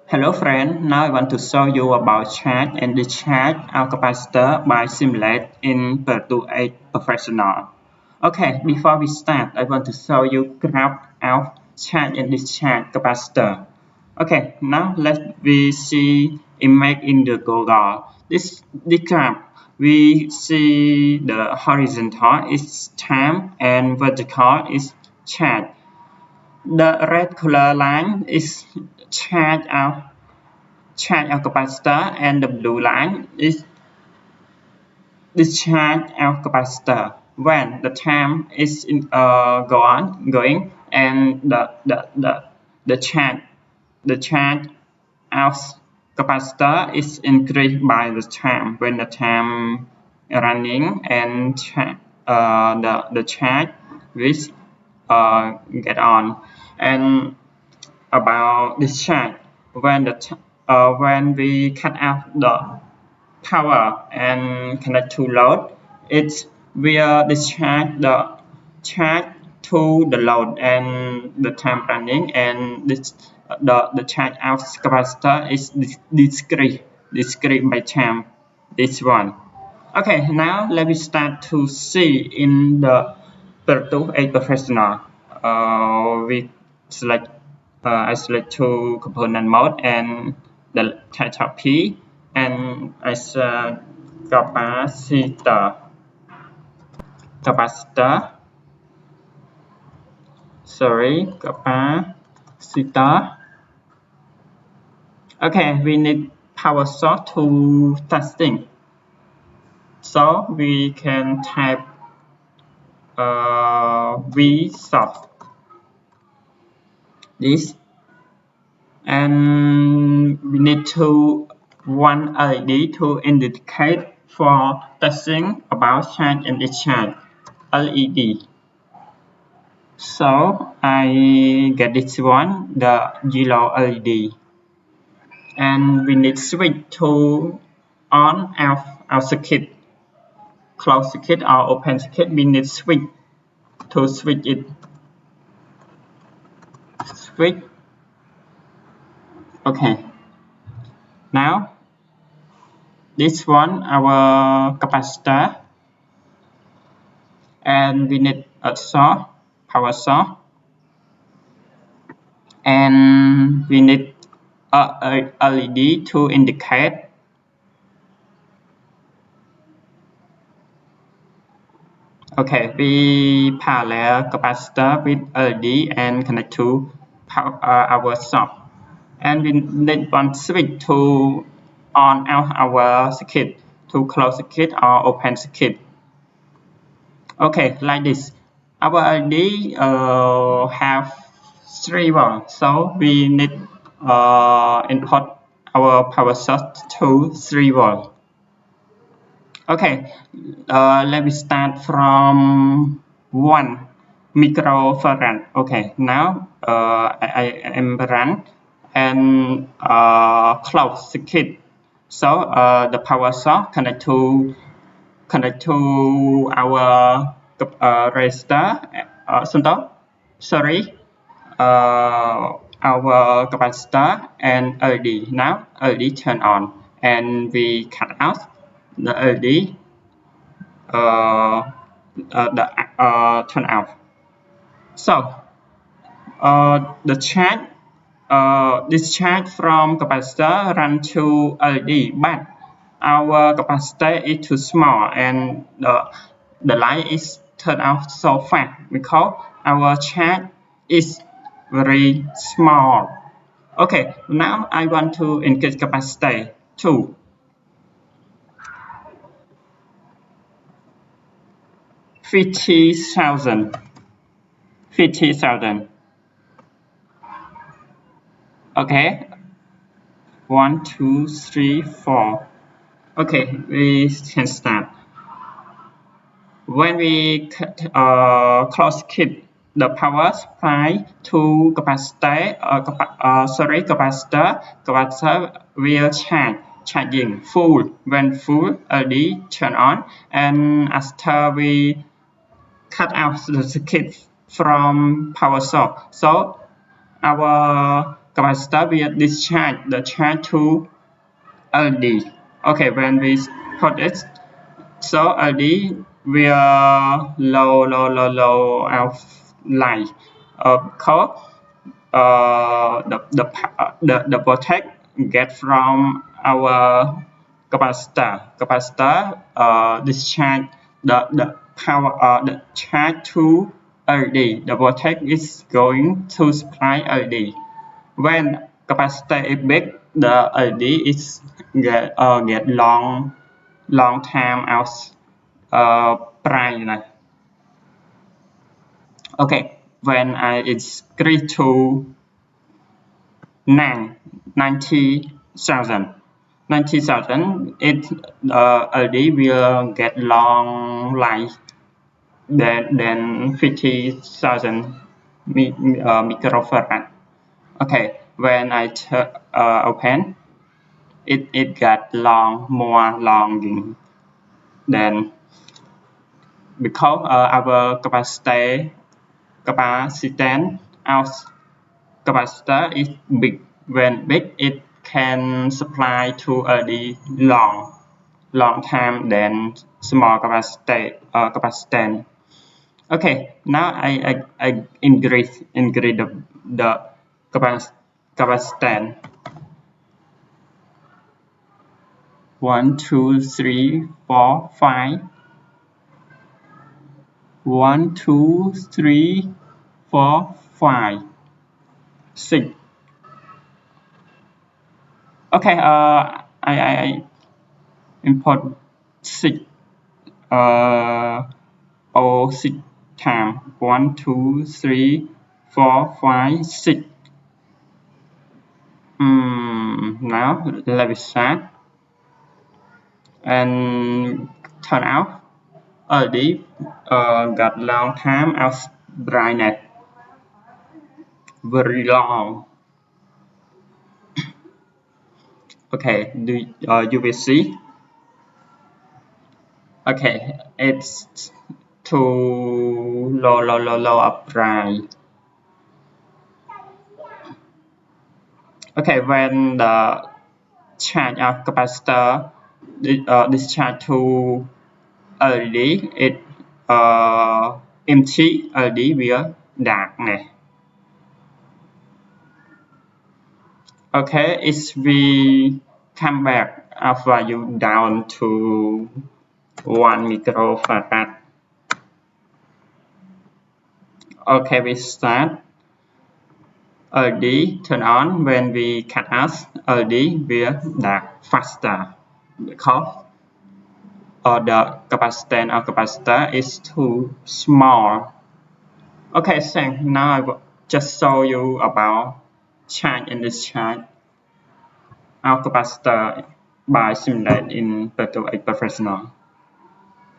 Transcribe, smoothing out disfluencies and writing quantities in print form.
Hello friend, now I want to show you about charge and discharge our capacitor by simulate in Proteus Professional. Okay, before we start, I want to show you graph of charge and discharge capacitor. Okay, now we see image in the Google. This graph, we see the horizontal is time and vertical is charge. The red color line is charge of capacitor and the blue line is discharge of capacitor when the time is going and the charge of capacitor is increased by the time when the time running and the charge will get on. And about discharge, when we cut off the power and connect to load, it will discharge the charge to the load and the time running, and the charge of capacitor is discrete by time. This one. Okay, now let me start to see in the Proteus Professional. We select I select two component mode and the title P, and I select capacitor. Capacitor. Okay, we need power source to testing, so we can type V source this, and we need to one LED to indicate for testing about charge and discharge LED. So I get this one, the yellow LED, and we need switch to on off our circuit, close circuit or open circuit. We need switch to switch it. Switch. Okay. Now this one our capacitor, and we need a source, power source, and we need a LED to indicate. Okay, we parallel capacitor with LED and connect to our source, and we need one switch to on out our circuit, to close circuit or open circuit. Okay, like this. Our LED have 3 volts, so we need input our power source to 3 volts. Okay, let me start from 1 microfarad. Okay, now I am run and close circuit. So the power source connect to our resistor. Our capacitor and LED. Now LED turn on, and we cut out the LED. Turn off. So the charge discharge from capacitor run to LED, but our capacitor is too small and the light is turned off so fast because our charge is very small. Okay, now I want to increase capacity to 50,000. Okay, 1, 2, 3, 4. Okay, we can start. When we close circuit, the power supply to capacitor will charging full. When full, LED turn on, and after we cut out the circuit from power source, so our capacitor will discharge the charge to LD. Okay, when we put it, so LD will low out light because the voltage get from our capacitor. Capacitor discharge the power the charge to LD. The voltage is going to supply LD. When capacitor is big, the LD is get long time out price này. Okay, when I increase to 90,000, it LD will get long life than 50,000 microfarad. Okay, when I open, it got more long than because our capacitance out capacitor is big. When big, it can supply to LD long time than small capacitance. Okay, now I increase the capacitance. 1, 2, 3, 4, 5. 1, 2, 3, 4, 5, 6. Okay, I import 6 6 times. 1, 2, 3, 4, 5, 6. Now let me start and turn out LD got long time of brightness, very long. Okay, you will see. Okay, it's too low up bright. Okay, when the charge of capacitor discharge to LED, it empty LED will dark này. Okay, if we come back our value down to 1 microfarad. Okay, we start. LED turn on. When we cut out, LED will dark faster because the capacitance of capacitor is too small. Okay, thanks. Now I will just show you about charge and discharge of capacitor by simulate in Proteus Professional.